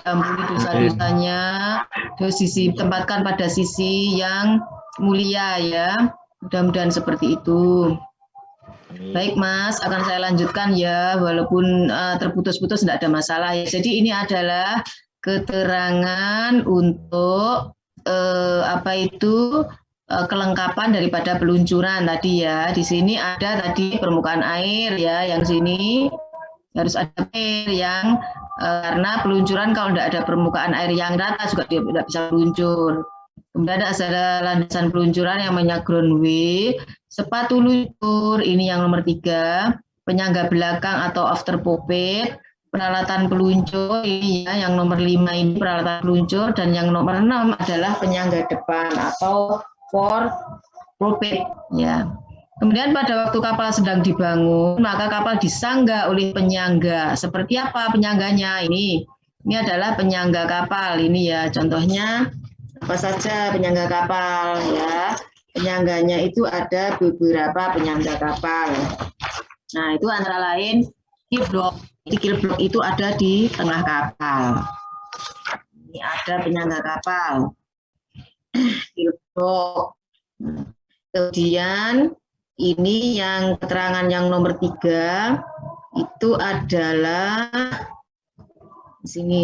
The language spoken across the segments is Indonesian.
ampuni dosa-dosanya, tempatkan pada sisi yang mulia ya. Mudah-mudahan seperti itu. Baik Mas, akan saya lanjutkan ya, walaupun terputus-putus tidak ada masalah ya. Jadi ini adalah keterangan untuk kelengkapan daripada peluncuran tadi ya. Di sini ada tadi permukaan air ya, yang sini harus ada air yang karena peluncuran kalau tidak ada permukaan air yang rata juga dia tidak bisa meluncur. Kemudian ada landasan peluncuran yang namanya groundway, sepatu luncur, ini yang nomor 3, penyangga belakang atau after poppet, peralatan peluncur, ini ya, yang nomor 5 ini peralatan peluncur, dan yang nomor 6 adalah penyangga depan atau for poppet. Ya. Kemudian pada waktu kapal sedang dibangun, maka kapal disangga oleh penyangga. Seperti apa penyangganya? Ini adalah penyangga kapal, ini ya contohnya. Apa saja penyangga kapal ya, penyangganya itu ada beberapa penyangga kapal. Nah itu antara lain keel block. Keel block itu ada di tengah kapal. Ini ada penyangga kapal, keel block. Kemudian ini yang keterangan yang nomor 3 itu adalah di sini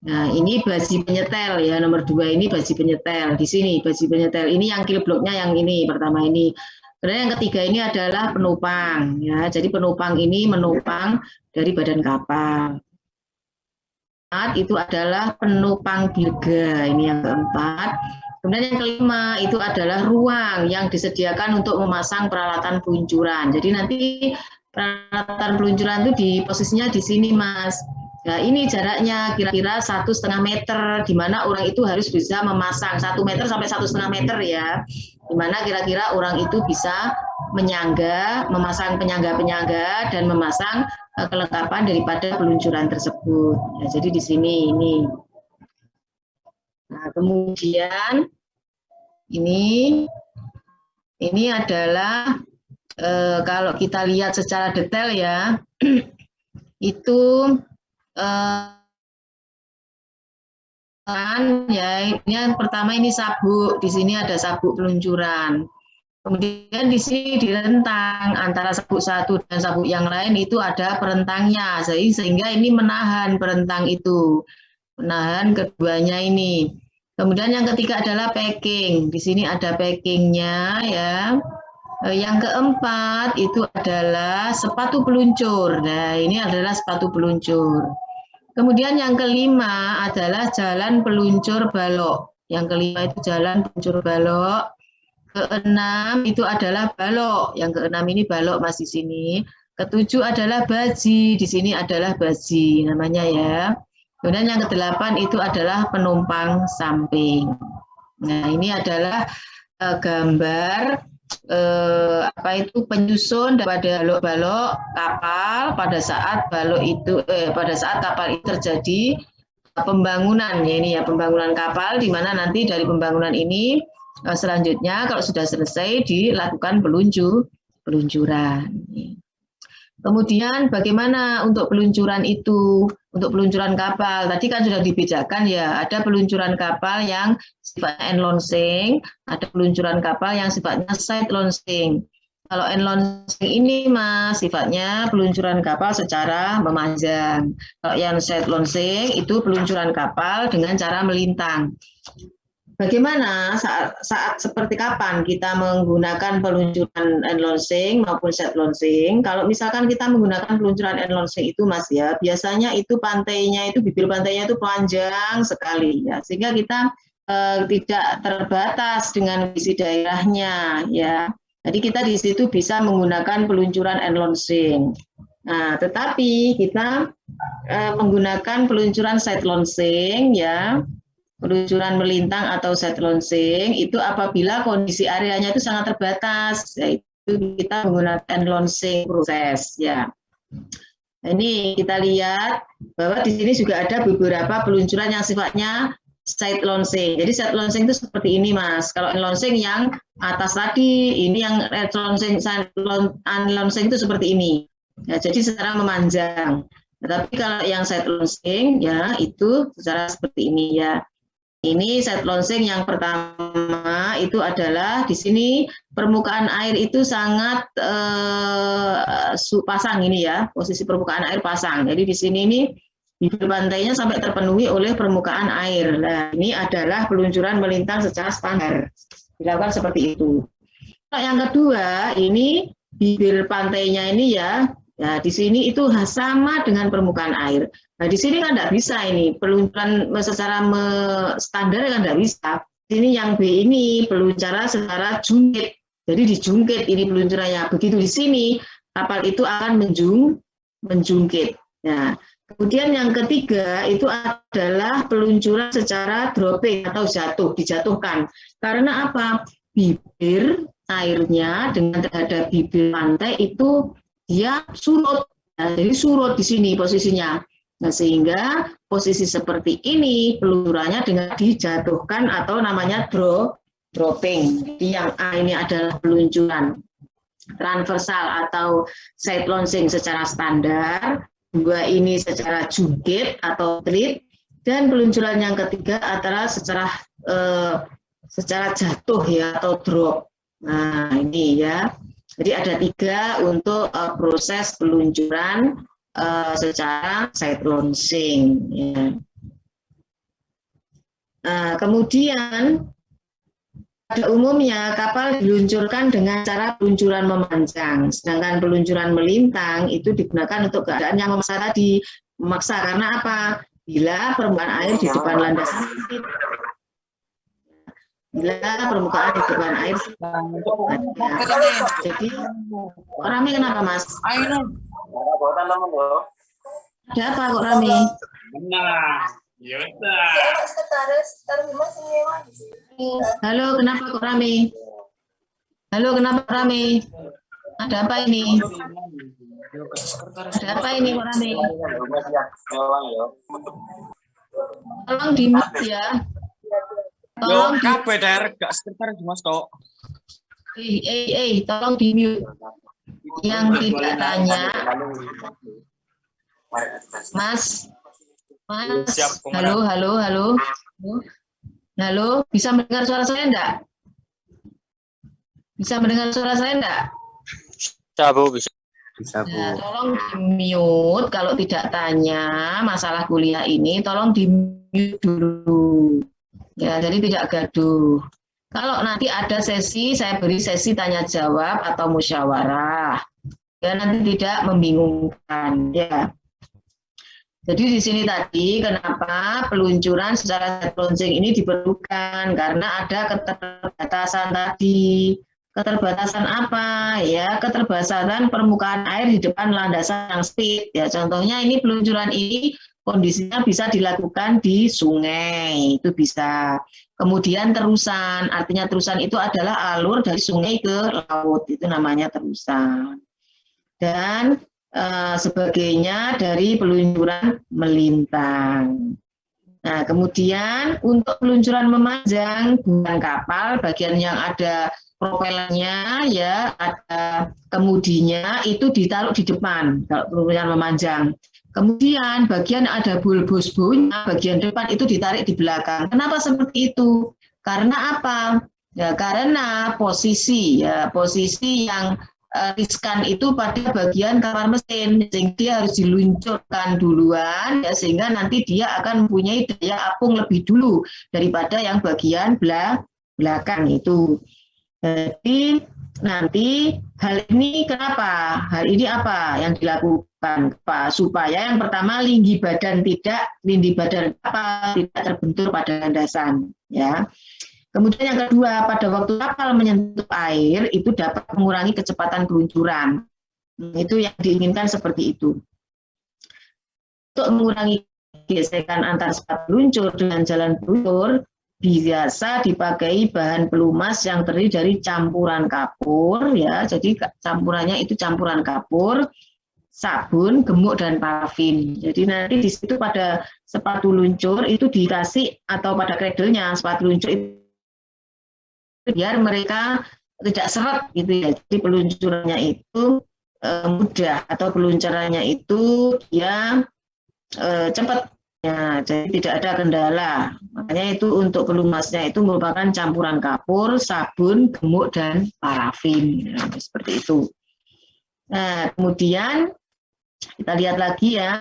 Nah, ini baji penyetel ya, nomor 2 ini baji penyetel. Di sini baji penyetel. Ini yang keel blocknya yang ini pertama ini. Kemudian yang ketiga ini adalah penopang ya. Jadi penopang ini menopang dari badan kapal. Itu adalah penopang dirga, ini yang keempat. Kemudian yang kelima itu adalah ruang yang disediakan untuk memasang peralatan peluncuran. Jadi nanti peralatan peluncuran itu di posisinya di sini Mas. Nah ini jaraknya kira-kira 1,5 meter, di mana orang itu harus bisa memasang 1 meter sampai 1,5 meter ya, di mana kira-kira orang itu bisa menyangga, memasang penyangga-penyangga dan memasang kelengkapan daripada peluncuran tersebut. Ya, jadi di sini ini. Nah kemudian ini adalah kalau kita lihat secara detail ya, itu ya ini yang pertama ini sabuk, di sini ada sabuk peluncuran. Kemudian di sini direntang antara sabuk satu dan sabuk yang lain itu ada perentangnya, sehingga ini menahan perentang itu, menahan keduanya ini. Kemudian yang ketiga adalah packing, di sini ada packingnya ya. Yang keempat itu adalah sepatu peluncur. Nah ini adalah sepatu peluncur. Kemudian yang kelima adalah jalan peluncur balok. Yang kelima itu jalan peluncur balok. Keenam itu adalah balok. Yang keenam ini balok Mas di sini. Ketujuh adalah baji. Di sini adalah baji namanya ya. Kemudian yang kedelapan itu adalah penumpang samping. Nah ini adalah gambar penyusun daripada balok-balok kapal pada saat kapal itu terjadi pembangunan ya, ini ya pembangunan kapal, di mana nanti dari pembangunan ini selanjutnya kalau sudah selesai dilakukan peluncuran. Kemudian bagaimana untuk peluncuran itu? Untuk peluncuran kapal, tadi kan sudah dibedakan ya, ada peluncuran kapal yang sifatnya end launching, ada peluncuran kapal yang sifatnya side launching. Kalau end launching ini Mas, sifatnya peluncuran kapal secara memanjang. Kalau yang side launching itu peluncuran kapal dengan cara melintang. Bagaimana saat seperti kapan kita menggunakan peluncuran end launching maupun set launching? Kalau misalkan kita menggunakan peluncuran end launching itu Mas ya, biasanya itu pantainya itu bibir pantainya itu panjang sekali ya, sehingga kita tidak terbatas dengan visi daerahnya ya. Jadi kita di situ bisa menggunakan peluncuran end launching. Nah, tetapi kita menggunakan peluncuran side launching ya. Peluncuran melintang atau side launching itu apabila kondisi areanya itu sangat terbatas, yaitu kita menggunakan launching proses ya. Nah, ini kita lihat bahwa di sini juga ada beberapa peluncuran yang sifatnya side launching. Jadi side launching itu seperti ini Mas. Kalau launching yang atas tadi, ini yang launching itu seperti ini. Ya, jadi secara memanjang. Tapi kalau yang side launching ya itu secara seperti ini ya. Ini side launching yang pertama itu adalah di sini permukaan air itu sangat pasang ini ya, posisi permukaan air pasang. Jadi di sini ini bibir pantainya sampai terpenuhi oleh permukaan air. Nah, ini adalah peluncuran melintang secara standar. Dilakukan seperti itu. Nah, yang kedua, ini bibir pantainya ini ya, di sini itu sama dengan permukaan air. Nah, di sini kan tidak bisa ini, peluncuran secara standar kan tidak bisa. Ini yang B ini peluncuran secara jungkit. Jadi dijungkit ini peluncurannya. Begitu di sini, kapal itu akan menjungkit. Nah, kemudian yang ketiga itu adalah peluncuran secara dropping atau dijatuhkan. Karena apa? Bibir airnya dengan terhadap bibir pantai itu dia surut. Nah, jadi surut di sini posisinya. Nah, sehingga posisi seperti ini peluncurannya dengan dijatuhkan atau namanya dropping. Jadi yang A ini adalah peluncuran transversal atau side launching secara standar. Dua ini secara jungkit atau trit, dan peluncuran yang ketiga adalah secara jatuh ya atau drop. Nah ini ya, jadi ada 3 untuk proses peluncuran secara side launching. Ya. Nah, kemudian pada umumnya kapal diluncurkan dengan cara peluncuran memanjang, sedangkan peluncuran melintang itu digunakan untuk keadaan yang memaksa tadi. Memaksa karena apa? Bila permukaan air di depan landasan sempit. Bila permukaan di depan air jadi rame kenapa Mas? Ada apa kok rame? Halo, kenapa kok rame? Halo, kenapa rame? Ada apa ini? Ada apa ini kok rame? Tolong di-mute ya. Tolong tolong di-mute. Yang tidak tanya, Mas. Halo, bisa mendengar suara saya enggak? Bisa mendengar suara saya enggak? Bisa, Bu, bisa. Bisa, Bu. Nah, tolong di-mute kalau tidak tanya masalah kuliah ini, tolong di-mute dulu. Ya, jadi tidak gaduh. Kalau nanti ada sesi, saya beri sesi tanya jawab atau musyawarah. Ya, nanti tidak membingungkan, ya. Jadi di sini tadi kenapa peluncuran secara side launching ini diperlukan karena ada keterbatasan tadi. Keterbatasan apa? Ya, keterbatasan permukaan air di depan landasan yang sempit. Ya, contohnya ini peluncuran ini kondisinya bisa dilakukan di sungai, itu bisa. Kemudian terusan, artinya terusan itu adalah alur dari sungai ke laut, itu namanya terusan. Dan sebagainya dari peluncuran melintang. Nah, kemudian untuk peluncuran memanjang bukan kapal, bagian yang ada propellernya ya, ada kemudinya itu ditaruh di depan kalau peluncuran memanjang. Kemudian bagian ada bulbous-nya, bagian depan itu ditarik di belakang. Kenapa seperti itu? Karena apa? Ya, karena posisi yang riskan itu pada bagian kamar mesin, sehingga dia harus diluncurkan duluan ya, sehingga nanti dia akan mempunyai daya apung lebih dulu daripada yang bagian belakang itu. Jadi nanti hal ini kenapa? Hal ini apa yang dilakukan Pak? Supaya yang pertama lindi badan kapal tidak terbentur pada landasan ya. Kemudian yang kedua, pada waktu kapal menyentuh air, itu dapat mengurangi kecepatan peluncuran. Itu yang diinginkan seperti itu. Untuk mengurangi gesekan antar spot peluncur dengan jalan peluncur, biasa dipakai bahan pelumas yang terdiri dari campuran kapur, ya. Jadi campurannya itu campuran kapur, sabun, gemuk, dan parafin. Jadi nanti di situ pada sepatu luncur itu dikasih, atau pada cradle-nya sepatu luncur itu biar mereka tidak seret gitu ya. Jadi peluncurannya itu mudah, atau peluncurannya itu dia cepat. Ya, jadi tidak ada kendala. Makanya itu untuk pelumasnya itu merupakan campuran kapur, sabun, gemuk, dan parafin. Ya, seperti itu. Nah, kemudian kita lihat lagi ya.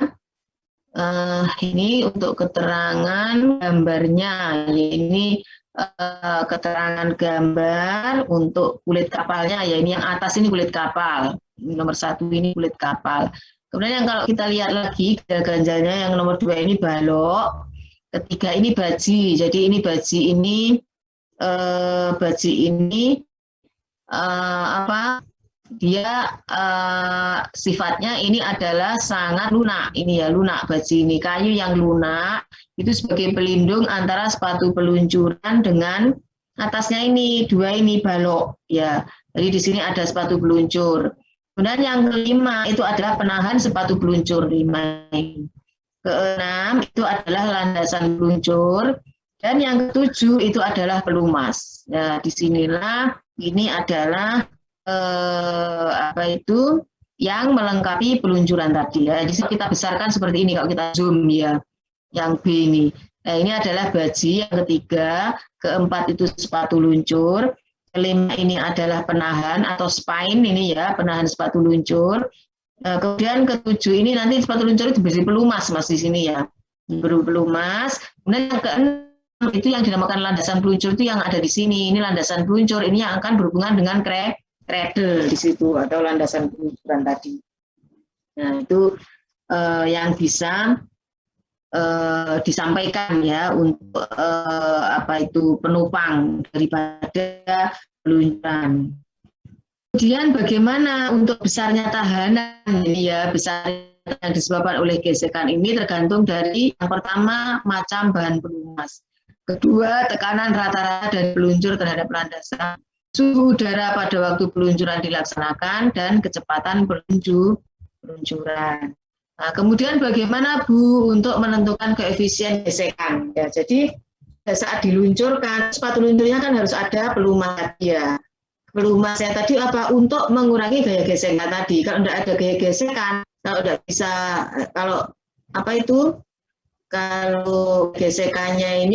Ini untuk keterangan gambarnya. Ini keterangan gambar untuk kulit kapalnya. Ya, ini yang atas ini kulit kapal. Nomor 1 ini kulit kapal. Kemudian yang kalau kita lihat lagi ganjalnya yang nomor 2 ini balok. Ketiga ini baji. Jadi ini baji ini apa? Dia sifatnya ini adalah sangat lunak. Ini ya lunak baji ini, kayu yang lunak itu sebagai pelindung antara sepatu peluncuran dengan atasnya ini dua ini balok ya. Jadi di sini ada sepatu peluncur. Kemudian yang kelima itu adalah penahan sepatu peluncur 5. Keenam itu adalah landasan peluncur dan yang ketujuh itu adalah pelumas. Ya, disinilah ini adalah apa itu yang melengkapi peluncuran tadi ya. Di sini kita besarkan seperti ini kalau kita zoom ya. Yang B ini. Nah, ini adalah baji yang ketiga, keempat itu sepatu luncur, kelima ini adalah penahan atau spine ini ya, penahan sepatu luncur. Kemudian ketujuh ini nanti sepatu luncur itu berisi pelumas Mas di sini ya. Pelumas. Kemudian yang keenam itu yang dinamakan landasan peluncur itu yang ada di sini. Ini landasan peluncur ini yang akan berhubungan dengan cradle di situ atau landasan peluncuran tadi. Nah, itu yang bisa disampaikan ya untuk apa itu penopang daripada peluncuran. Kemudian bagaimana untuk besarnya tahanan ini ya, besar yang disebabkan oleh gesekan ini tergantung dari yang pertama macam bahan pelumas, kedua tekanan rata-rata dari peluncur terhadap landasan, suhu udara pada waktu peluncuran dilaksanakan, dan kecepatan peluncuran. Nah, kemudian bagaimana Bu untuk menentukan koefisien gesekan? Ya, jadi saat diluncurkan sepatu luncurnya kan harus ada pelumas ya. Pelumasnya tadi apa untuk mengurangi gaya gesekan tadi. Kalau tidak ada gaya gesekan, kalau tidak bisa, kalau apa itu, kalau gesekannya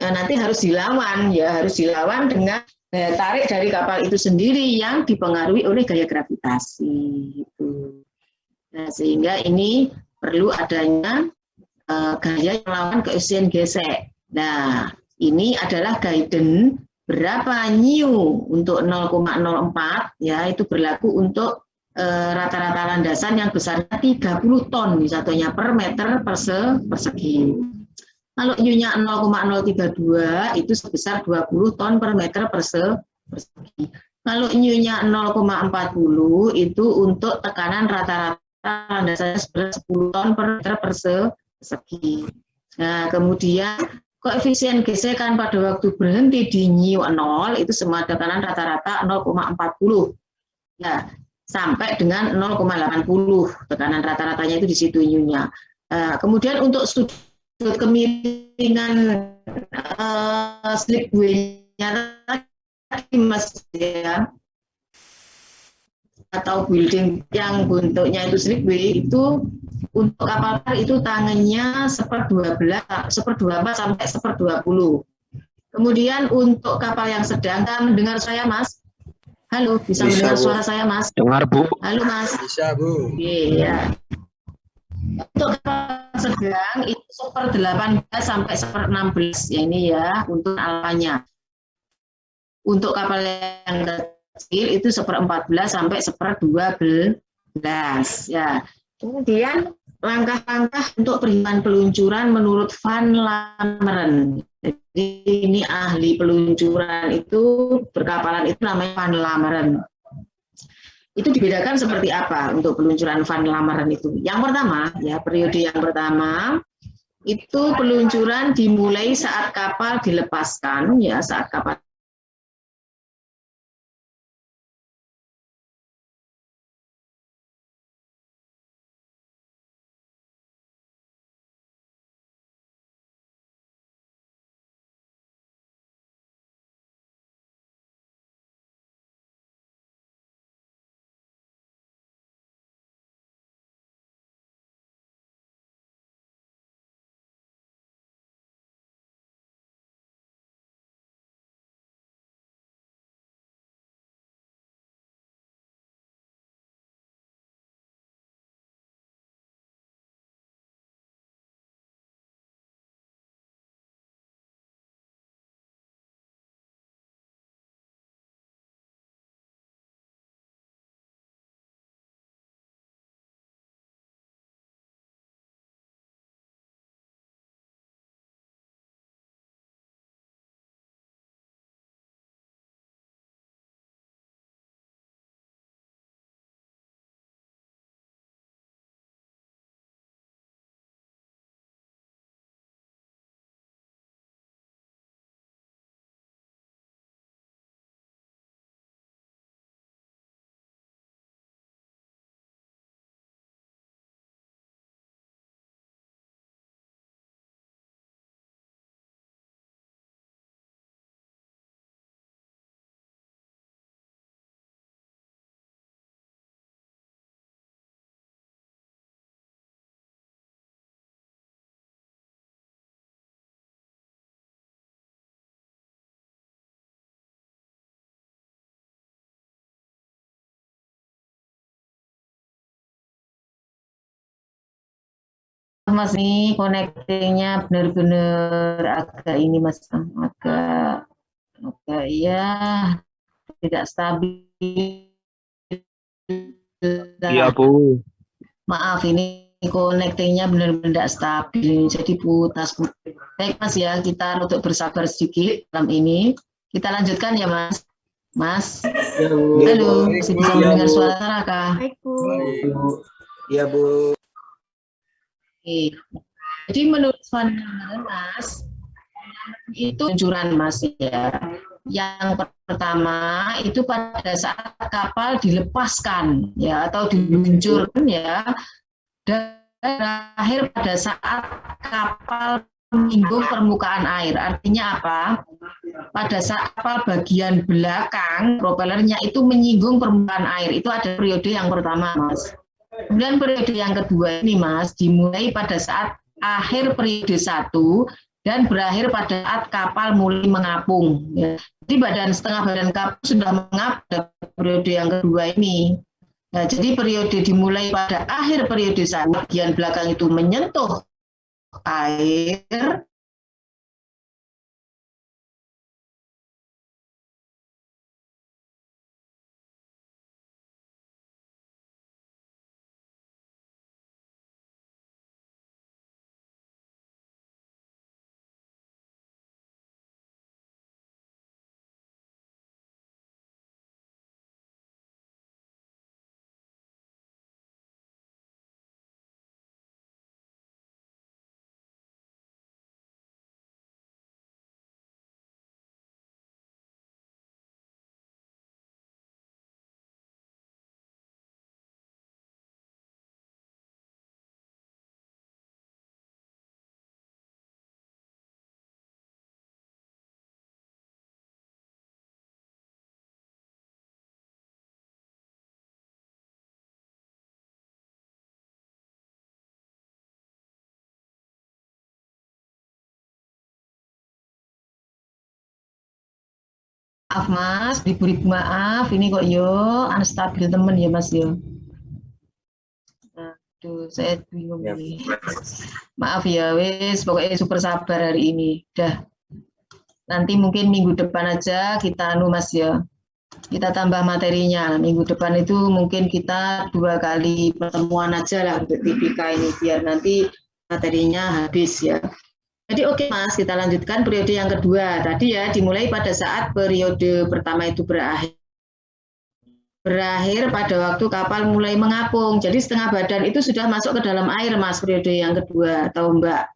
nanti harus dilawan ya, harus dilawan dengan daya tarik dari kapal itu sendiri yang dipengaruhi oleh gaya gravitasi. Gitu. Nah, sehingga ini perlu adanya gaya yang melawan koefisien gesek. Nah, ini adalah guidance berapa new untuk 0,04 ya, itu berlaku untuk rata-rata landasan yang besarnya 30 ton satunya per meter persegi. Kalau new-nya 0,032 itu sebesar 20 ton per meter persegi. Kalau new-nya 0,40 itu untuk tekanan rata-rata landasannya sebesar 10 ton per meter persegi. Nah, kemudian koefisien gesekan pada waktu berhenti di new 0 itu semua tekanan rata-rata 0,40 ya, sampai dengan 0,80 tekanan rata-ratanya itu di situ new-nya. Kemudian untuk sudut kemiringan slipway-nya tadi Mas ya, atau building yang bentuknya itu slipway itu untuk kapal itu tangannya 1/12 sampai 1/20. Kemudian untuk kapal yang sedang, mendengar saya Mas? Halo, bisa mendengar suara saya Mas? Dengar Bu. Halo Mas. Bisa Bu. Iya. Untuk kapal sedang itu 1/18 sampai 1/16 ya ini ya untuk alfanya. Untuk kapal yang kecil itu 1/14 sampai 1/12 ya. Kemudian langkah-langkah untuk perhitungan peluncuran menurut Van Lameren. Jadi ini ahli peluncuran itu berkapalan itu namanya Van Lameren. Itu dibedakan seperti apa untuk peluncuran Van Lameren itu? Yang pertama ya, periode yang pertama itu peluncuran dimulai saat kapal dilepaskan ya, saat kapal Mas, nih connectingnya benar-benar agak ini Mas, agak ya tidak stabil. Iya, Bu. Maaf, ini connectingnya benar-benar tidak stabil, jadi putas-putus. Baik Mas ya, kita untuk bersabar sedikit dalam ini. Kita lanjutkan ya Mas. Mas, Ya, Bu. halo, masih bisa Ya, mendengar Bu. suara kah? Baik, Bu. Ya, Bu. Oke. Jadi menurut pandangan Mas, itu peluncuran Mas ya. Yang pertama itu pada saat kapal dilepaskan ya atau diluncurkan ya, dan terakhir pada saat kapal menyinggung permukaan air. Artinya apa? Pada saat kapal bagian belakang propellernya itu menyinggung permukaan air, itu ada periode yang pertama Mas. Kemudian periode yang kedua ini Mas dimulai pada saat akhir periode 1 dan berakhir pada saat kapal mulai mengapung. Ya. Jadi setengah badan kapal sudah mengapung periode yang kedua ini. Nah, jadi periode dimulai pada akhir periode 1, bagian belakang itu menyentuh air. Maaf Mas, beribu-ribu maaf, ini kok yo unstabil temen ya Mas yo. Aduh, saya bingung ini. Maaf ya, wis pokoknya super sabar hari ini. Dah. Nanti mungkin minggu depan aja kita Mas ya. Kita tambah materinya. Minggu depan itu mungkin kita 2 kali pertemuan aja lah untuk TPK ini biar nanti materinya habis ya. Jadi oke Mas, kita lanjutkan periode yang kedua. Tadi ya dimulai pada saat periode pertama itu berakhir pada waktu kapal mulai mengapung. Jadi setengah badan itu sudah masuk ke dalam air Mas, periode yang kedua atau Mbak.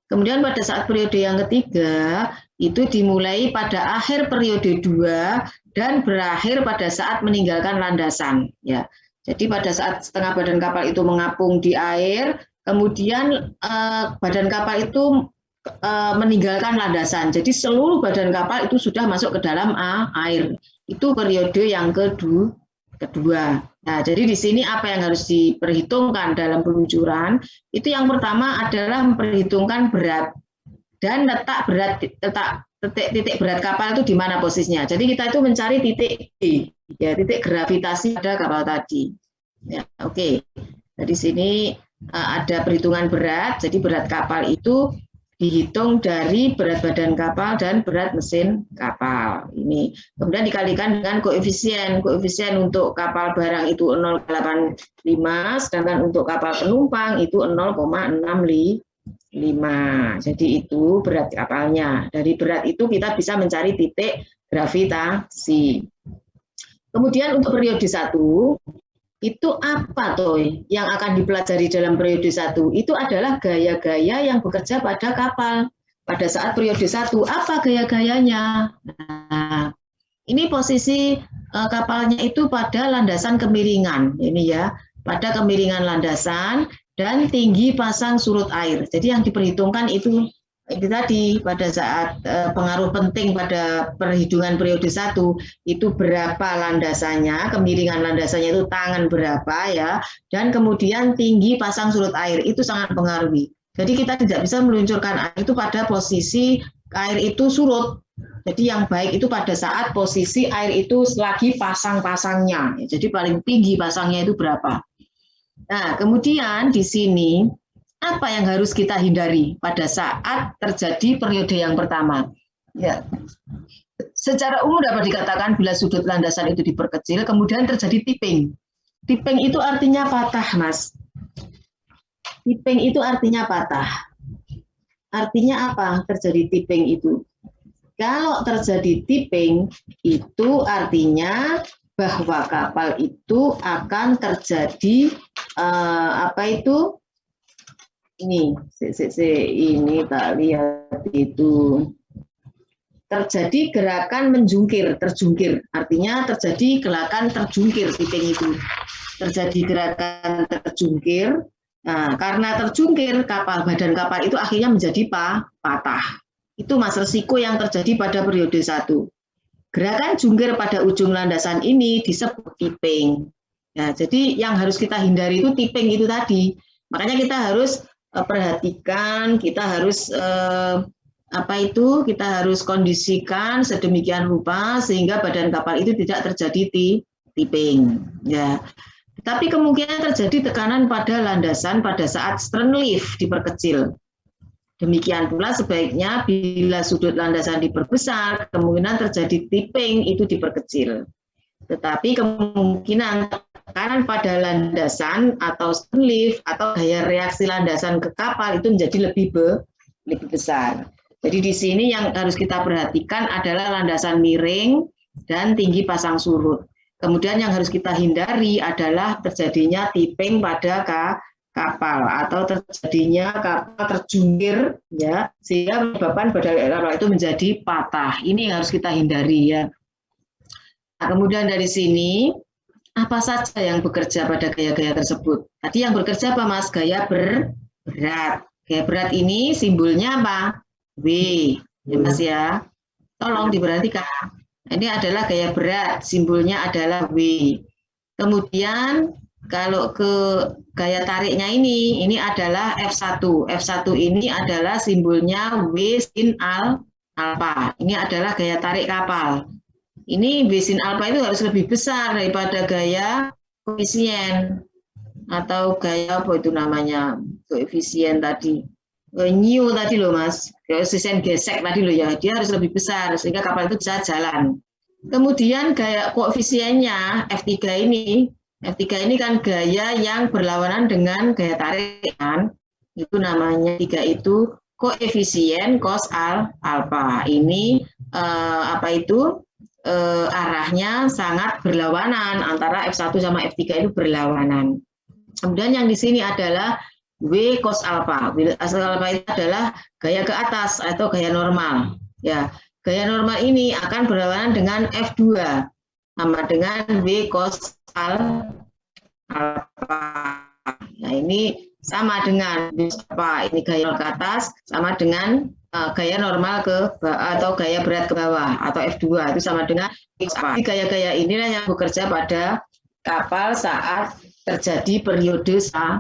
Kemudian pada saat periode yang ketiga itu dimulai pada akhir periode 2 dan berakhir pada saat meninggalkan landasan ya. Jadi pada saat setengah badan kapal itu mengapung di air, kemudian badan kapal itu meninggalkan landasan. Jadi seluruh badan kapal itu sudah masuk ke dalam air. Itu periode yang kedua. Nah, jadi di sini apa yang harus diperhitungkan dalam peluncuran? Itu yang pertama adalah memperhitungkan berat dan titik berat kapal itu di mana posisinya. Jadi kita itu mencari titik D, ya titik gravitasi pada kapal tadi. Ya, oke. Jadi sini ada perhitungan berat. Jadi berat kapal itu dihitung dari berat badan kapal dan berat mesin kapal ini. Kemudian dikalikan dengan koefisien. Koefisien untuk kapal barang itu 0,85, sedangkan untuk kapal penumpang itu 0,65. Jadi itu berat kapalnya. Dari berat itu kita bisa mencari titik gravitasi. Kemudian untuk periode 1, itu apa toh yang akan dipelajari dalam periode 1? Itu adalah gaya-gaya yang bekerja pada kapal. Pada saat periode 1, apa gaya-gayanya? Nah, ini posisi kapalnya itu pada landasan kemiringan. Ini ya, pada kemiringan landasan dan tinggi pasang surut air. Jadi yang diperhitungkan itu tadi pada saat pengaruh penting pada perhitungan periode 1 itu berapa landasannya, kemiringan landasannya itu tangan berapa ya, dan kemudian tinggi pasang surut air itu sangat mempengaruhi. Jadi kita tidak bisa meluncurkan air itu pada posisi air itu surut. Jadi yang baik itu pada saat posisi air itu lagi pasang-pasangnya. Jadi paling tinggi pasangnya itu berapa. Nah, kemudian di sini apa yang harus kita hindari pada saat terjadi periode yang pertama? Ya. Secara umum dapat dikatakan bila sudut landasan itu diperkecil, kemudian terjadi tipping. Tipping itu artinya patah, Mas. Tipping itu artinya patah. Artinya apa terjadi tipping itu? Kalau terjadi tipping, itu artinya bahwa kapal itu akan terjadi ini tak lihat itu. Terjadi gerakan terjungkir. Artinya terjadi gerakan terjungkir, tipping itu. Terjadi gerakan terjungkir. Nah, karena terjungkir, badan kapal itu akhirnya menjadi patah. Itu Mas resiko yang terjadi pada periode 1. Gerakan jungkir pada ujung landasan ini disebut tipping. Ya, jadi yang harus kita hindari itu tipping itu tadi. Makanya kita harus perhatikan, kita harus kita harus kondisikan sedemikian rupa sehingga badan kapal itu tidak terjadi tipping. Ya. Tapi kemungkinan terjadi tekanan pada landasan pada saat stern lift diperkecil. Demikian pula sebaiknya bila sudut landasan diperbesar, kemungkinan terjadi tipping itu diperkecil. Tetapi kemungkinan tekanan pada landasan atau stern lift atau gaya reaksi landasan ke kapal itu menjadi lebih besar. Jadi di sini yang harus kita perhatikan adalah landasan miring dan tinggi pasang surut. Kemudian yang harus kita hindari adalah terjadinya tipping pada kapal atau terjadinya kapal terjungkir, ya, sehingga menyebabkan badan kapal itu menjadi patah. Ini yang harus kita hindari, ya. Nah, kemudian dari sini apa saja yang bekerja pada gaya-gaya tersebut? Tadi yang bekerja apa, Mas? Gaya berat. Gaya berat ini simbolnya apa? W, ya Mas ya. Tolong diperhatikan. Ini adalah gaya berat, simbolnya adalah W. Kemudian kalau ke gaya tariknya ini adalah F1. F1 ini adalah simbolnya W sin alpha. Ini adalah gaya tarik kapal. Ini W sin alpha itu harus lebih besar daripada gaya koefisien atau gaya apa itu namanya, koefisien tadi. New tadi loh Mas, koefisien gesek tadi loh ya, dia harus lebih besar sehingga kapal itu bisa jalan. Kemudian gaya koefisiennya F3 ini kan gaya yang berlawanan dengan gaya tarik kan, itu namanya 3 itu koefisien cos alpha. Ini arahnya sangat berlawanan antara F1 sama F3 itu berlawanan. Kemudian yang di sini adalah W cos alpha. Cos alpha itu adalah gaya ke atas atau gaya normal. Ya, gaya normal ini akan berlawanan dengan F2 sama dengan W cos alpha. Nah, ini sama dengan apa? Ini gaya ke atas sama dengan gaya normal atau gaya berat ke bawah atau F2 itu sama dengan apa? Gaya-gaya inilah yang bekerja pada kapal saat terjadi periode 1.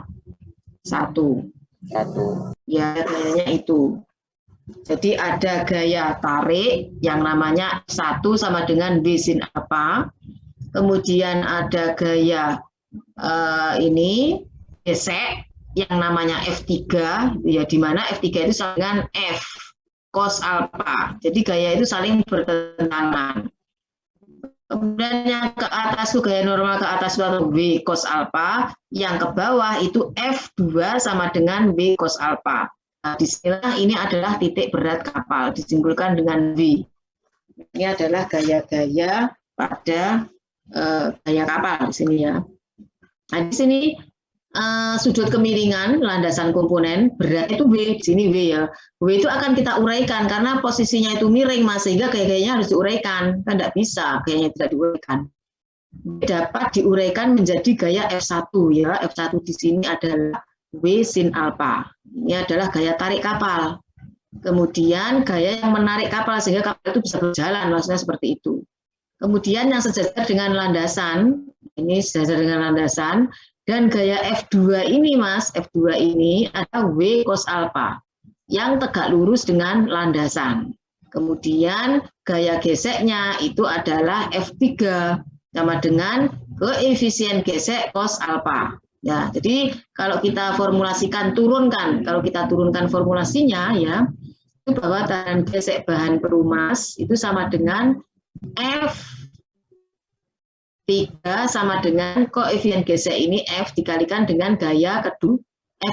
Ya, gayanya itu. Jadi ada gaya tarik yang namanya F1 sama dengan W sin alpha. Kemudian ada gaya gesek yang namanya F3, ya, di mana F3 itu sama dengan F cos alpha. Jadi gaya itu saling bertentangan. Kemudian yang ke atas itu gaya normal ke atas itu atau W cos alpha, yang ke bawah itu F2 sama dengan W cos alpha. Nah, di sini ini adalah titik berat kapal disimpulkan dengan W. Ini adalah gaya-gaya pada gaya kapal di sini ya. Nah, di sini sudut kemiringan landasan komponen berat itu W, di sini W ya. W itu akan kita uraikan karena posisinya itu miring Mas, sehingga gaya-gayanya harus diuraikan. Kan tidak bisa gayanya tidak diuraikan. Dapat diuraikan menjadi gaya F1 ya. F1 di sini adalah W sin alpha. Ini adalah gaya tarik kapal. Kemudian gaya yang menarik kapal sehingga kapal itu bisa berjalan, maksudnya seperti itu. Kemudian yang sejajar dengan landasan, ini sejajar dengan landasan. Dan gaya F2 ini Mas, F2 ini ada W cos alpha yang tegak lurus dengan landasan. Kemudian gaya geseknya itu adalah F3 sama dengan koefisien gesek cos alpha. Ya, jadi kalau kita kalau kita turunkan formulasinya ya, itu bahwa tekanan gesek bahan perumas itu sama dengan F3 sama dengan koefisien gesek ini F dikalikan dengan gaya kedua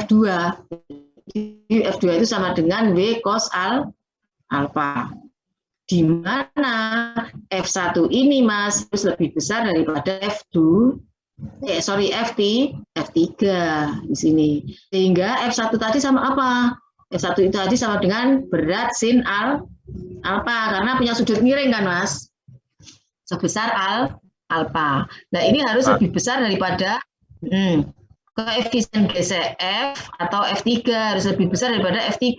F2. Jadi F2 itu sama dengan W cos alfa. Di mana F1 ini Mas harus lebih besar daripada F3 di sini. Sehingga F1 tadi sama apa? F1 itu tadi sama dengan berat sin alfa karena punya sudut miring kan Mas? Sebesar alfa. Nah, ini harus lebih besar daripada koefisien gesek F atau F3 harus lebih besar daripada F3.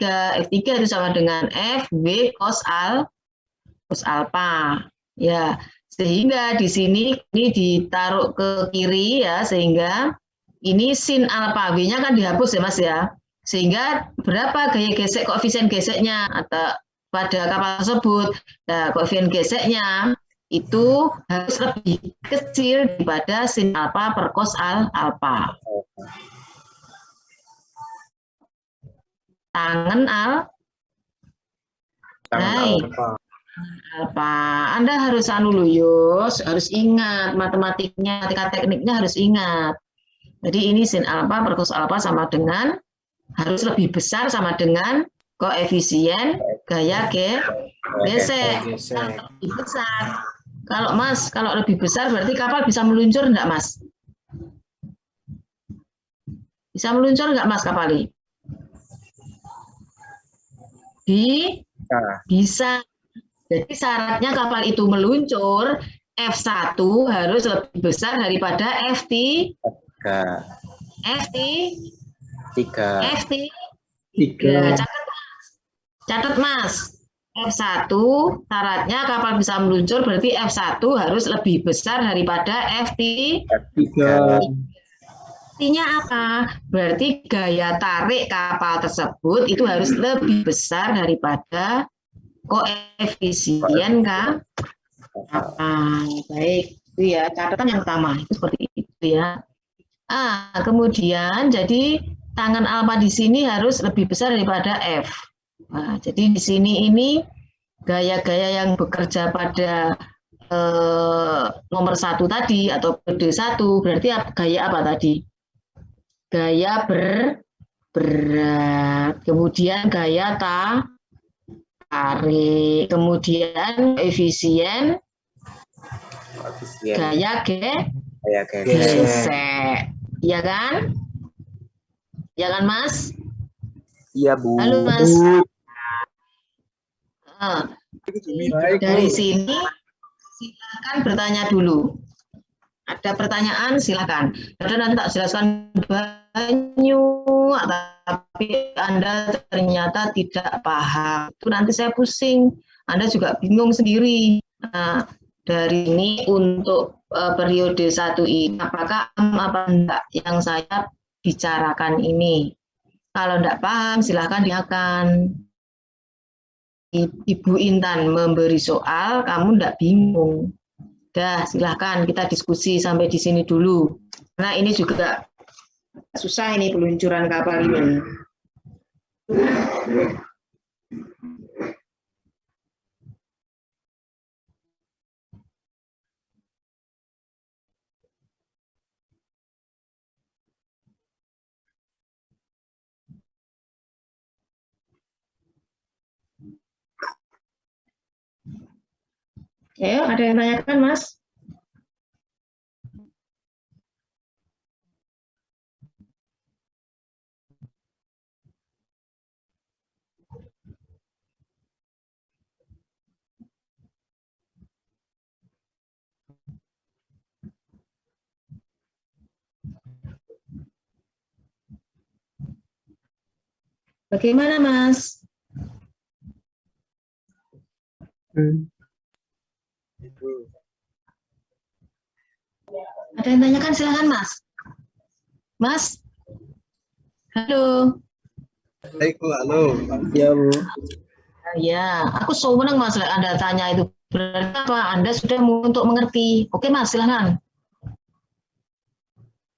F3 itu sama dengan FW cos alfa. Ya, sehingga di sini ini ditaruh ke kiri ya, sehingga ini sin alfa W-nya kan dihapus ya Mas ya. Sehingga berapa gaya gesek koefisien geseknya atau pada kapal tersebut. Nah, koefisien geseknya itu harus lebih kecil daripada sin alfa per cos alfa. Tangan alfa. Anda harus harus ingat matematika tekniknya harus ingat. Jadi ini sin alfa per cos alfa sama dengan harus lebih besar sama dengan koefisien gaya gesek. Lebih besar. Kalau lebih besar berarti kapal bisa meluncur enggak Mas? Bisa meluncur enggak Mas kapal ini? Bisa. Jadi syaratnya kapal itu meluncur, F1 harus lebih besar daripada F3. Catat Mas. F1 syaratnya kapal bisa meluncur berarti F1 harus lebih besar daripada F3. Artinya apa? Berarti gaya tarik kapal tersebut itu harus lebih besar daripada koefisien kan? Baik, itu ya catatan yang pertama itu seperti itu ya. Kemudian jadi tangan alfa di sini harus lebih besar daripada F. Nah, jadi di sini ini gaya-gaya yang bekerja pada nomor 1 tadi atau periode 1 berarti gaya apa tadi? Gaya berat, kemudian gaya tarik, kemudian koefisien gaya gesek, ya kan? Ya kan Mas? Iya Bu. Halo Mas. Dari sini silakan bertanya dulu. Ada pertanyaan silakan. Kadang nanti tak jelaskan banyak, tapi Anda ternyata tidak paham. Itu nanti saya pusing. Anda juga bingung sendiri. Nah, dari ini untuk periode 1 ini, apakah apa enggak yang saya bicarakan ini? Kalau enggak paham, silakan diakan. Ibu Intan memberi soal, kamu enggak bingung. Dah, silahkan kita diskusi sampai di sini dulu. Karena ini juga susah ini peluncuran kapal ini. Ada yang tanyakan, Mas? Bagaimana, Mas? Ada yang tanyakan, silakan Mas. Mas? Halo. Halo. Ya Bu. Ya, aku senang Mas Anda tanya itu. Berarti apa? Anda sudah untuk mengerti. Oke Mas, silakan.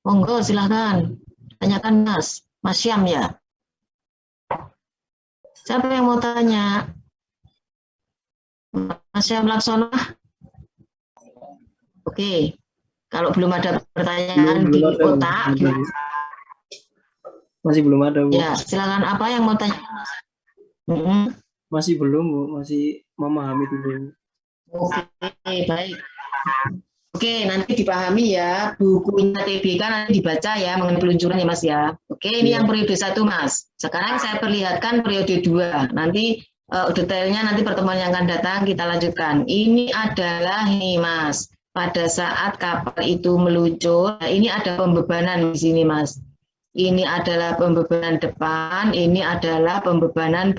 Monggo silahkan. Tanyakan Mas. Mas Syam ya. Siapa yang mau tanya? Mas Syam Laksono. Oke. Kalau belum ada pertanyaan di Belum ada, otak, masih belum ada, Bu. ya silakan. Apa yang mau tanya? Masih belum, Bu. Masih memahami dulu. Oke, baik. Oke, nanti dipahami ya. Bukunya TBK nanti dibaca ya mengenai peluncuran ya Mas ya. Oke, ini yang periode 1 Mas. Sekarang saya perlihatkan periode 2. Nanti detailnya nanti pertemuan yang akan datang kita lanjutkan. Ini adalah ini Mas. Pada saat kapal itu meluncur, nah ini ada pembebanan di sini Mas. Ini adalah pembebanan depan, ini adalah pembebanan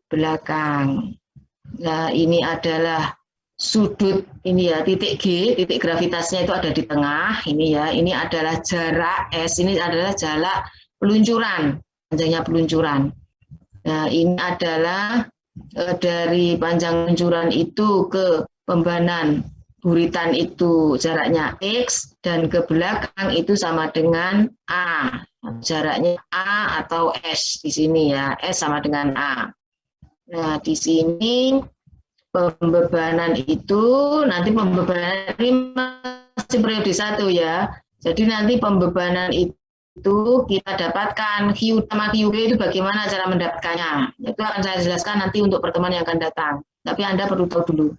belakang. Nah, ini adalah sudut ini ya, titik G, titik gravitasnya itu ada di tengah ini ya. Ini adalah jarak S, ini adalah jarak peluncuran, panjangnya peluncuran. Nah, ini adalah dari panjang peluncuran itu ke pembanan buritan itu jaraknya X dan ke belakang itu sama dengan A. Jaraknya A atau S di sini ya, S sama dengan A. Nah, di sini pembebanan itu nanti pembebanan ini masih periode 1 ya. Jadi nanti pembebanan itu kita dapatkan Q sama QB itu bagaimana cara mendapatkannya. Itu akan saya jelaskan nanti untuk pertemuan yang akan datang. Tapi Anda perlu tahu dulu.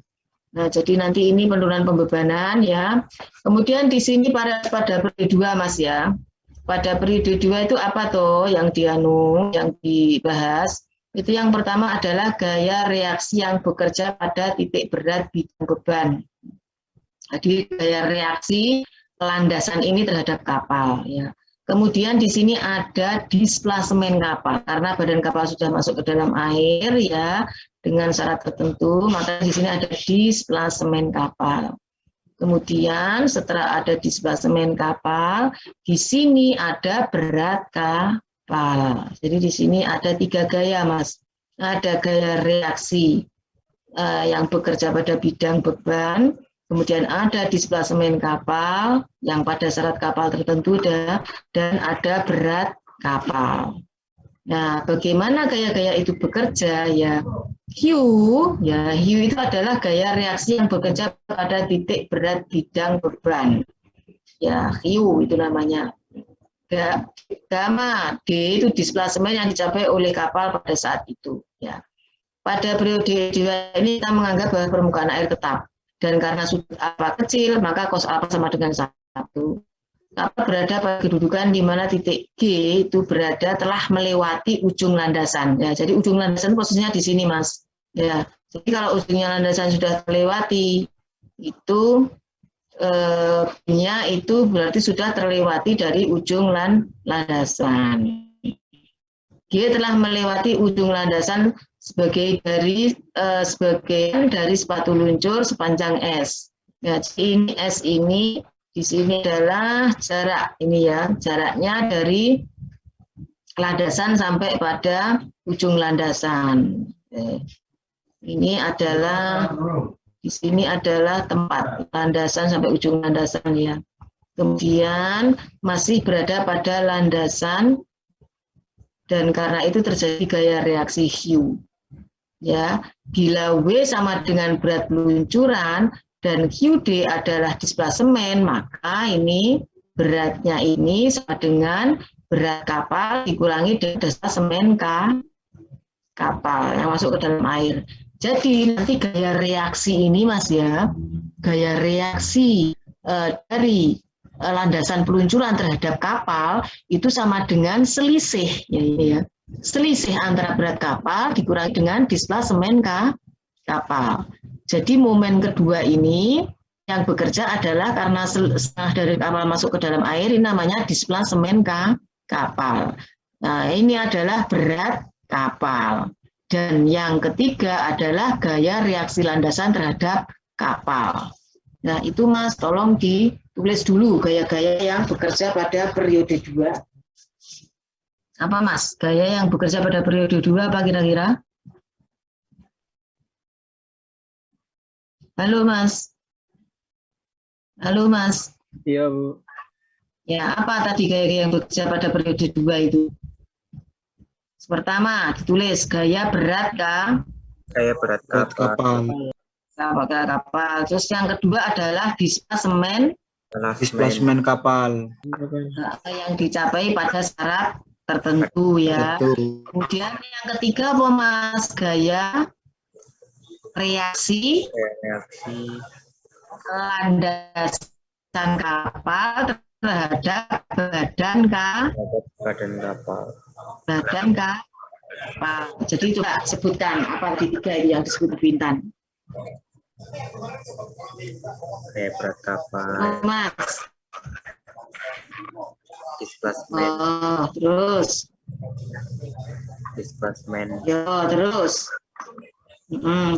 Nah, jadi nanti ini penurunan pembebanan ya. Kemudian di sini pada periode 2 Mas ya. Pada periode 2 itu apa toh yang dibahas? Itu yang pertama adalah gaya reaksi yang bekerja pada titik berat bidang beban. Jadi gaya reaksi landasan ini terhadap kapal ya. Kemudian di sini ada displasemen kapal karena badan kapal sudah masuk ke dalam air ya dengan syarat tertentu, maka di sini ada displasemen kapal. Kemudian setelah ada displasemen kapal, di sini ada berat kapal. Jadi di sini ada 3 gaya, Mas. Ada gaya reaksi yang bekerja pada bidang beban, kemudian ada displasemen kapal yang pada syarat kapal tertentu dan ada berat kapal. Nah, bagaimana gaya-gaya itu bekerja ya? Q itu adalah gaya reaksi yang bekerja pada titik berat bidang beban. Ya, Q itu namanya. Gamma D itu displasemen yang dicapai oleh kapal pada saat itu. Ya. Pada periode 2 ini kita menganggap bahwa permukaan air tetap. Dan karena sudut alfa kecil, maka cos alfa sama dengan 1. Kapal berada pada kedudukan di mana titik G itu berada telah melewati ujung landasan. Ya, jadi ujung landasan posisinya di sini, Mas. Ya, jadi kalau ujungnya landasan sudah terlewati, itu itu berarti sudah terlewati dari ujung landasan. Dia telah melewati ujung landasan sebagian dari sepatu luncur sepanjang S. Ya, ini S ini di sini adalah jarak ini ya, jaraknya dari landasan sampai pada ujung landasan. Ini adalah di sini adalah tempat landasan sampai ujung landasan ya. Kemudian masih berada pada landasan dan karena itu terjadi gaya reaksi Q. Ya, bila W sama dengan berat peluncuran dan QD adalah displasemen, maka ini beratnya ini sama dengan berat kapal dikurangi dengan displasemen kapal yang masuk ke dalam air. Jadi nanti gaya reaksi ini Mas ya, gaya reaksi dari landasan peluncuran terhadap kapal itu sama dengan selisih ya ini ya. Selisih antara berat kapal dikurangi dengan displasemen kapal. Jadi momen kedua ini yang bekerja adalah karena setengah dari kapal masuk ke dalam air, ini namanya displasemen kapal. Nah, ini adalah berat kapal. Dan yang ketiga adalah gaya reaksi landasan terhadap kapal. Nah, itu Mas, tolong ditulis dulu gaya-gaya yang bekerja pada periode 2. Apa Mas? Gaya yang bekerja pada periode 2 apa kira-kira? Halo Mas. Halo Mas. Iya, Bu. Ya, apa tadi gaya yang bekerja pada periode 2 itu? Pertama, ditulis gaya berat Gaya berat Berat kapal. kapal. Terus yang kedua adalah displacement Displacement kapal. yang dicapai pada syarat tertentu ya. Betul. Kemudian yang ketiga apa Mas? Gaya reaksi Reaksi landasan kapal terhadap badan kapal. badan kapal. Jadi coba sebutkan apa di tiga itu yang disebut Bintan. Gaya berat kapal. Oh, Mas. Displacement. Oh, terus. Displacement. Yo, terus.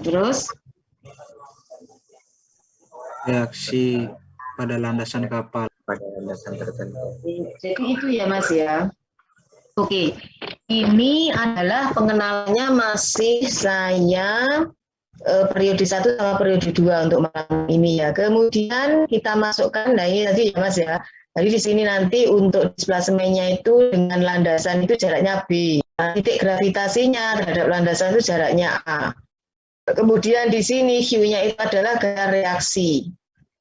Terus. Reaksi pada landasan kapal. Pada landasan tertentu. Jadi itu ya Mas ya. Oke, ini adalah pengenalannya masih saya periode 1 sama periode 2 untuk malam ini ya. Kemudian kita masukkan, nah ini tadi ya Mas ya. Jadi di sini nanti untuk displacementnya itu dengan landasan itu jaraknya B. Nah, titik gravitasinya terhadap landasan itu jaraknya A. Kemudian di sini Q-nya itu adalah gaya reaksi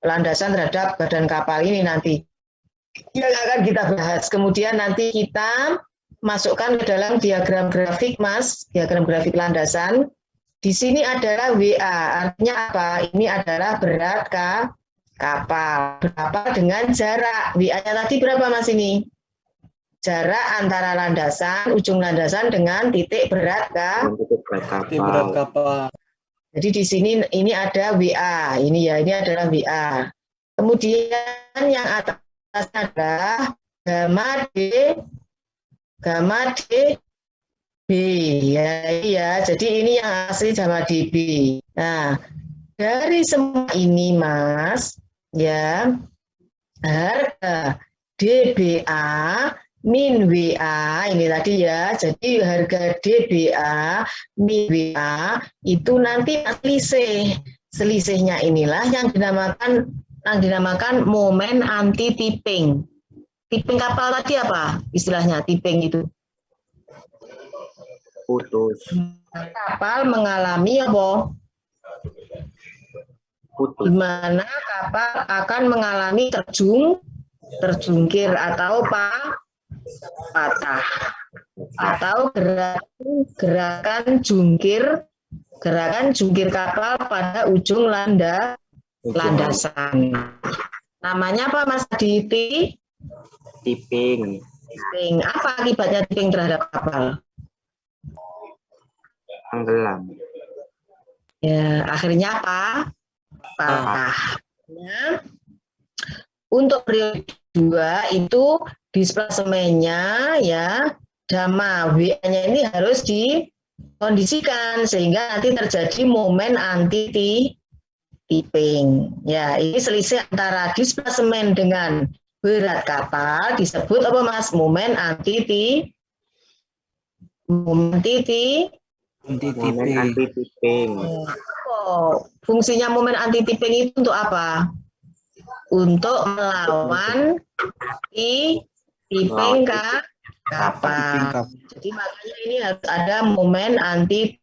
landasan terhadap badan kapal ini nanti yang akan kita bahas. Kemudian nanti kita masukkan ke dalam diagram grafik Mas, diagram grafik landasan. Di sini adalah WA, artinya apa? Ini adalah berat kapal. Berapa dengan jarak? WA-nya tadi berapa Mas ini? Jarak antara landasan, ujung landasan dengan titik berat Titik berat kapal. Jadi di sini ini ada WA, ini ya, ini adalah WA. Kemudian yang atas adalah gamma DB ya. Jadi ini yang asli sama DB. Nah, dari semua ini Mas, ya, harga DBA min WA ini tadi ya. Jadi harga DBA min WA itu nanti selisih. Selisihnya inilah yang dinamakan momen anti tipping. Tipping kapal tadi apa istilahnya tipping itu? Putus. Kapal mengalami apa? Putus. Di mana kapal akan mengalami terjungkir atau patah atau gerakan jungkir kapal pada ujung landasan. Namanya apa Mas Aditi? Tipping. Tipping. Apa akibatnya tipping terhadap kapal? Tenggelam. Ya, akhirnya apa? Patah. Nah, untuk periode 2 itu displacementnya ya gamma W-nya ini harus dikondisikan sehingga nanti terjadi momen anti tipping. Ya, ini selisih antara displacement dengan berat kapal disebut apa Mas? Momen anti tipping. Oh, fungsinya momen anti tipping itu untuk apa? Untuk melawan tipping kapal. Jadi makanya ini harus ada momen anti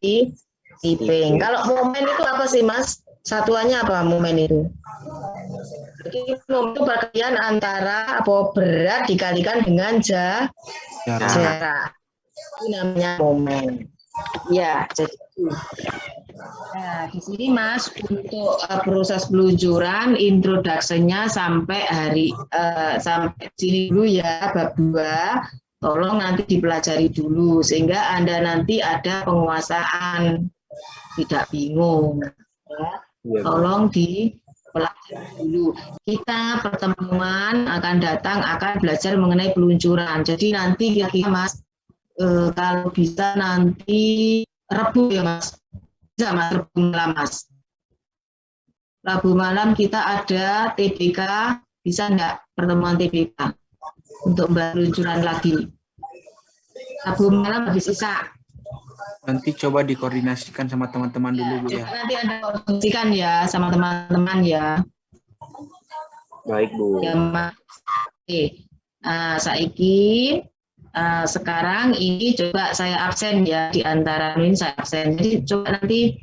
tipping. Kalau momen itu apa sih Mas? Satuannya apa momen itu? Jadi momen itu bagian antara berat dikalikan dengan jarak. Itu namanya momen. Ya, jadi nah, di sini Mas untuk proses peluncuran introduction-nya sampai sampai sini dulu ya bab 2. Tolong nanti dipelajari dulu sehingga Anda nanti ada penguasaan, tidak bingung. Ya. Tolong dipelajari dulu. Kita pertemuan akan datang akan belajar mengenai peluncuran. Jadi nanti kira-kira Mas kalau bisa nanti Rabu ya Mas. Bisa Mas, Rabu malam Mas. Rabu malam kita ada TBK, bisa enggak pertemuan TBK untuk peluncuran lagi. Rabu malam habis Isya. Nanti coba dikoordinasikan sama teman-teman dulu Bu ya. Nanti Anda koordinasikan ya sama teman-teman ya. Baik Bu. Ya Mas. Oke. Saiki sekarang ini coba saya absen ya, di antara ini saya absen. Jadi coba nanti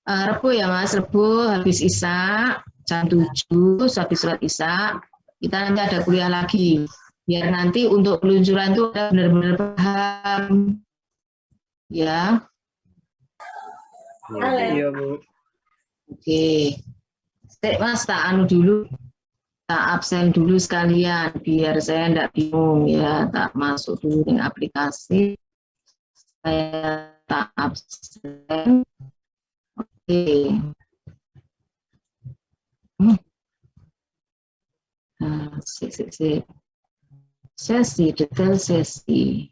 Rebo ya Mas, Rebo habis Isya jam 7, habis sholat Isya kita nanti ada kuliah lagi. Biar nanti untuk peluncuran itu ada benar-benar paham. Ya. Iya, Bu. Oke. Mas, tak anu dulu. Tak absen dulu sekalian biar saya enggak bingung ya, tak masuk dulu dengan aplikasi, saya tak absen. Oke. Sesi detail sesi.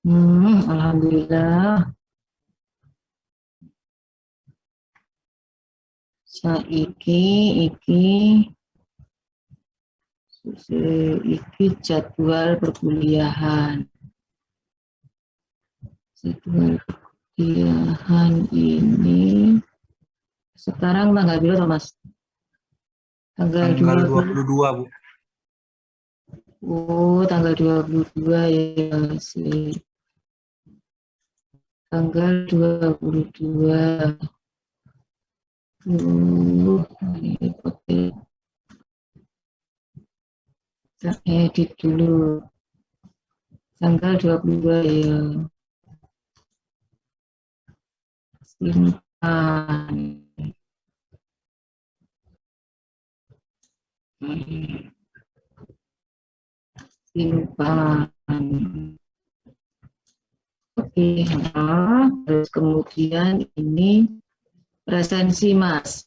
Alhamdulillah. Iki jadwal perkuliahan. Jadwal perkuliahan ini sekarang tanggal berapa, Mas? Tanggal 22, Bu. Oh, tanggal 22 ya, sih. Tanggal 22. Ini oke. Kita edit dulu. Tanggal 22 ya. Simpan. Simpan. Oke, terus kemudian ini presensi, Mas.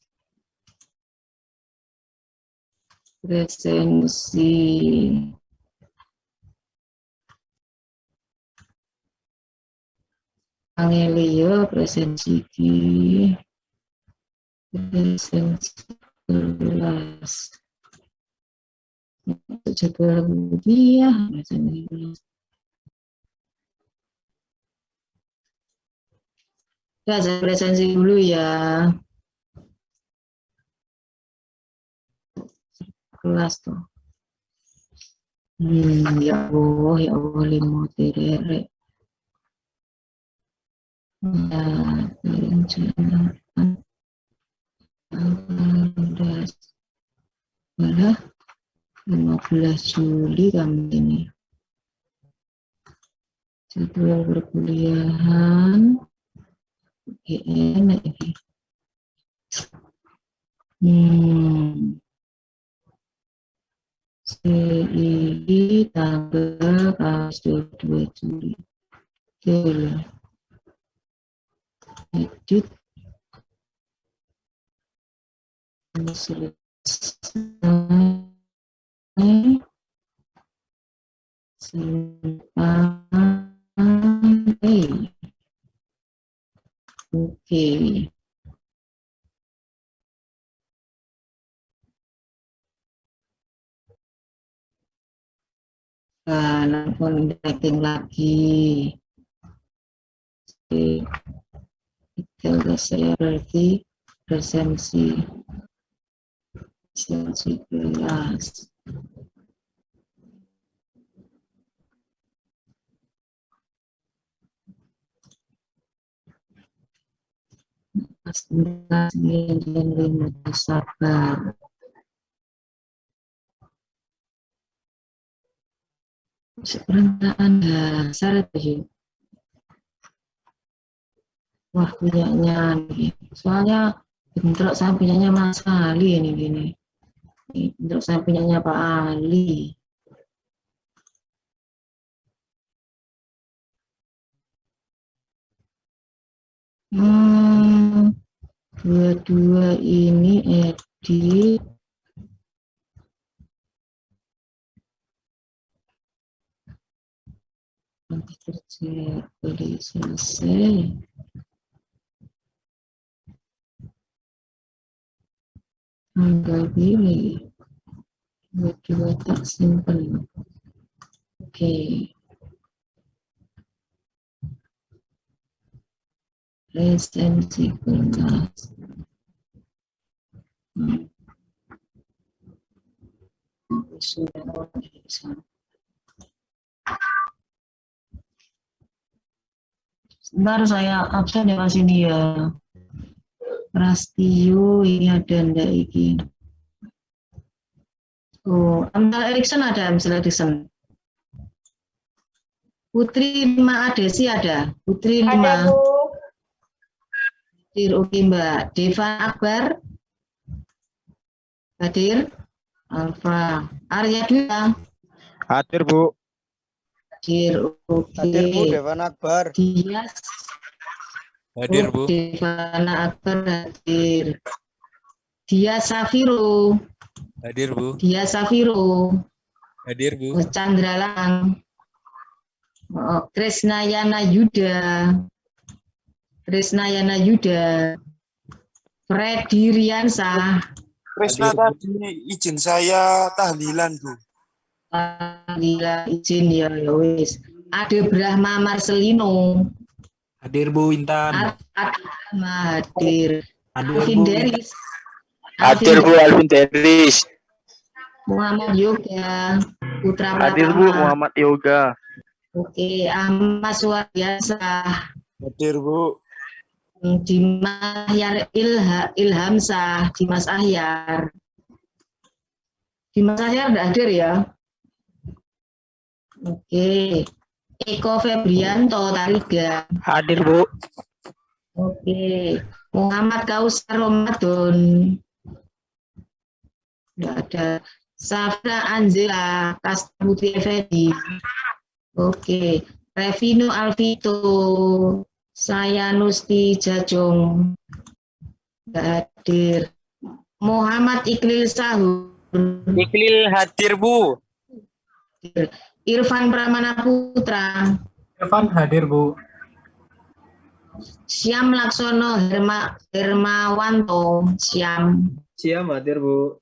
Presensi. Angelio presensi di presensi kelas. Jadwal kuliah presensi kelas. Ya, saya presensi dulu ya. Kelas tuh. Ya Allah, limo terere. Ya, perencanaan. Malah 15 Juli kami ini. Jadwal perkuliahan. Enak ini. CII tanggal 22 Juli. Oke. Edit. Selesai. Simpan. Oke. Langsung tracking lagi. Detail saya berarti presensi kelas. Dan remote sabar. Perencanaan dasar itu. Wah, punyanya nih. Soalnya bentrok saya punyanya Mas Ali ini gini. Bentrok saya punyanya Pak Ali. Dua-dua ini edit. Nanti kerja beli selesai. Tanggal pilih. Dua-dua tak simpan. Oke. Presensi kelas. Sebentar saya absen ya Mas India. Rastio ini ada ndak iki. Oh, Amsal Erikson ada, Amsal Erikson. Putri 5 Adesi ada. Putri 5. Ada, Bu. Hadir, oke Mbak. Devan Akbar. Hadir. Alfa. Arya Dwi. Hadir, Bu. Hadir, oke. Hadir, Bu. Devan Akbar. Dias. Hadir, Bu. Devan Akbar hadir. Dia Safiro. Hadir, Bu. Dia Safiro. Hadir, Bu. Chandra Lang. Oh, Krisnayana Yuda. Krisnayana Yuda. Freddy Riansah. Krisna tadi izin saya tahlilan, Bu. Tahlilan izin ya wis. Ada Brahma Marcelino. Hadir Bu Intan. Ada hadir. Hadir Alvin Bu. Deris. Hadir, Bu. Alvin Deris. Muhammad Yoga. Putra Hadir, Bu. Pratama. Muhammad Yoga. Oke, Ahmad Suwaryasa. Hadir, Bu. Dimas Ilhamsah, Dimas Ahyar. Dimas Ahyar tidak hadir ya? Oke. Eko Febrianto Tariga. Hadir, Bu. Oke. Muhammad Kausar Ramadan. Tidak ada. Safra Anzela Kasta Putri Effendi. Oke. Revino Alvito. Saya Nusti Jajong. Tidak hadir. Muhammad Iqlil Sahur. Iqlil hadir, Bu. Irfan Pramana Putra. Evan hadir, Bu. Syam Laksono Hermawanto. Syam. Siam hadir, Bu.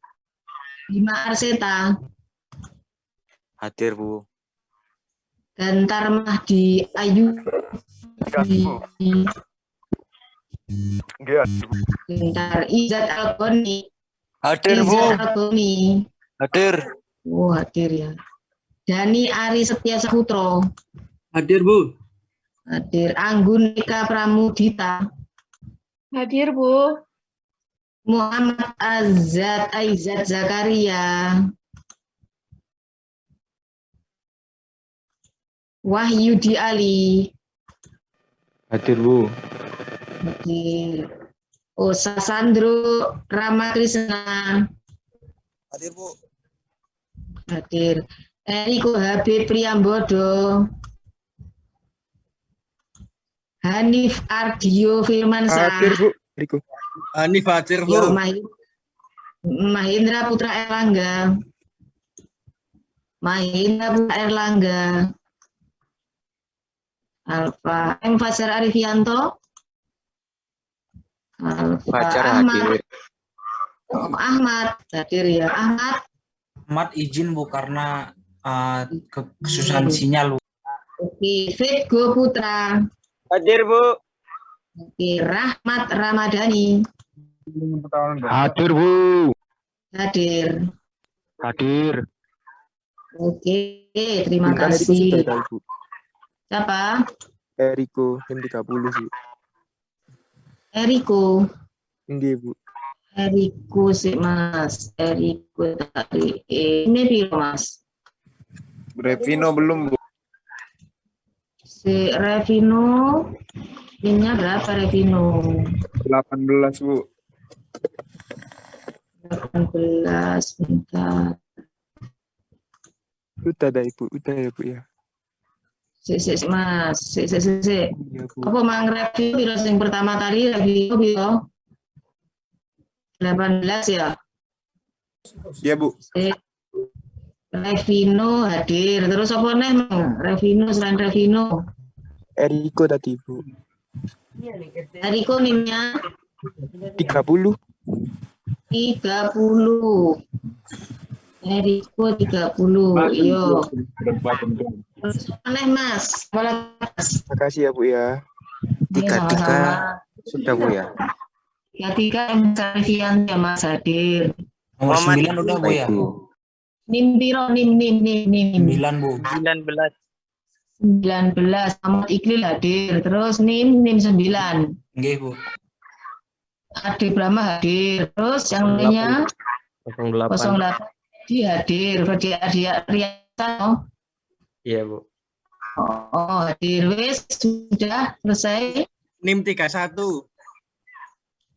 Bima Arseta. Hadir, Bu. Gantar Mahdi Ayu. Gantar Izzat Algoni. Hadir, Bu. Izzat Algoni. Hadir. Oh, hadir ya. Dani Ari Setia Saputro. Hadir, Bu. Hadir. Anggun Eka Pramudita. Hadir, Bu. Muhammad Aizat Zakaria. Wahyudi Ali. Hadir, Bu. Hadir. Oh, Sasandro Ramakrishna. Hadir, Bu. Hadir. Eriko Habib Priambodo. Hanif Ardio Firmansyah. Hadir, Bu. Riko. Hanif hadir, Yo, Bu. Mahindra Putra Erlangga. Mahindra Putra Erlangga. Alfa M. Fajar Arifianto. Alfa Fajar Ahmad. hadir. Oh, Ahmad hadir ya. Ahmad izin Bu karena kesusahan sinyal Bu. Oke, Fitgo Putra. Hadir, Bu. Oke, Rahmat Ramadhani. Hadir, Bu. Hadir. Hadir. Oke, terima kasih. Siapa? Eriko, yang 30 sih. Eriko. Ini, Bu. Eriko sih Mas. Eriko tadi. Ini piro Mas? Revino belum, Bu. Si Revino. Pinnya berapa Revino? 18, Bu. 18. Bentar. Udah ada, Ibu. Udah ya, Bu ya. Si Mas. Si. Iya, Bu. Apa mang Revino piro sing pertama tadi Revino piro? 18 ya. Iya, Bu. Revino hadir. Terus apa nih Mang? Revino selain Revino. Eriko tadi, Bu. Eriko nimnya 30. 30. Eriko 30. Yo. Terus apa nih Mas? Makasih ya, Bu ya. Iya, 33 sama-sama. sudah, Bu ya. 33 Mas Alfian ya Mas hadir. Nomor Muhammad 9 udah Bu ya? Nim piro nim 9 Bu. 19. 19 Muhammad Iqlil hadir. Terus nim 9. Nggih Bu. Ade Brahma hadir. Terus yang lainnya 08. 08 dia hadir. Dia Riasa. Iya Bu. Oh, hadir. Wis sudah selesai. NIM 31.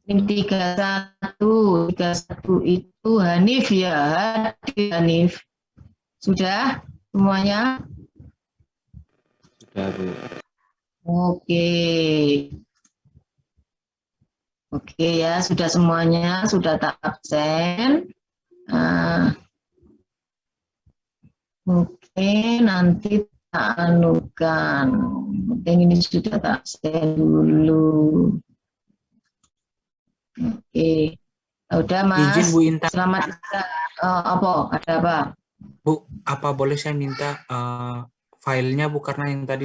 Nim 31 itu Hanif ya, hadir Hanif. Sudah semuanya? Sudah Bu. Oke. Oke ya, sudah semuanya, sudah tak absen. Oke, nanti tak anukan. Yang ini sudah tak absen dulu. Oke. Udah Mas. Izin Bu Intan. Selamat apa? Ada apa? Bu, apa boleh saya minta filenya Bu, karena yang tadi